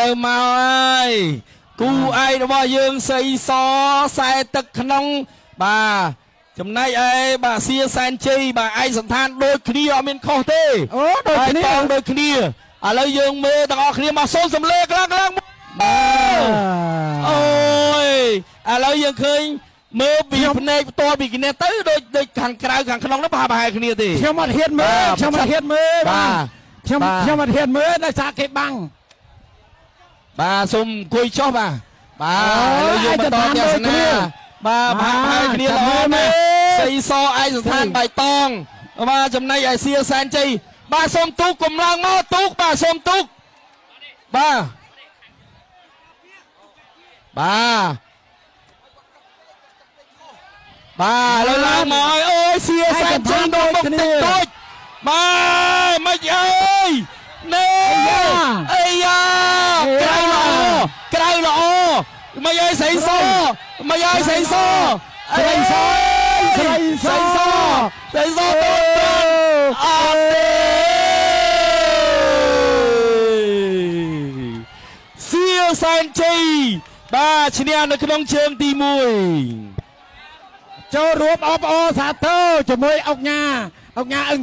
លើមកហើយគូឯករបស់យើងសីសខ្សែទឹកក្នុងបាទចំណែកឯបាទសៀសែនជ័យបាទឯកសន្តានដូចគ្នាអត់មានខុសទេអូដូចគ្នាដូចគ្នាឥឡូវយើងមើលទាំងអស់គ្នាមកសូមសម្លេងខ្លាំងបាទអូយឥឡូវយើងឃើញមើលពីភ្នែកផ្ទាល់ពីគ្នាទៅដូចខាងក្រៅខាងក្នុងនោះប្រហែលគ្នាទេខ្ញុំអត់ហ៊ានមើលខ្ញុំអត់ហ៊ានមើលបាទខ្ញុំអត់ហ៊ានមើលដោយសារគេបាំងបាទសូមអង្គុយចុះបាទឥឡូវយើងបន្តទស្សនាបាទប្រហែលគ្នាល្អណាស់សីសឯកសន្តានបៃតងបាទចំណែកឯសៀសែនជ័យបាទសូមទូកកម្លាំងមកទូកបាទសូមទូកបាទលើឡើងមកហើយអូយសៀសែនជ័យដូចគ្នាបាទមិនអើយនេះអាយ៉ាក្រៅល្អមិនអើយសីសមិនអើយសីសទៅអត់ទេសៀសែនជ័យបាទឈ្នះនៅក្នុងជើងទី1ចូលរួមអបអរសាទរជាមួយអុកញ៉ាអឹង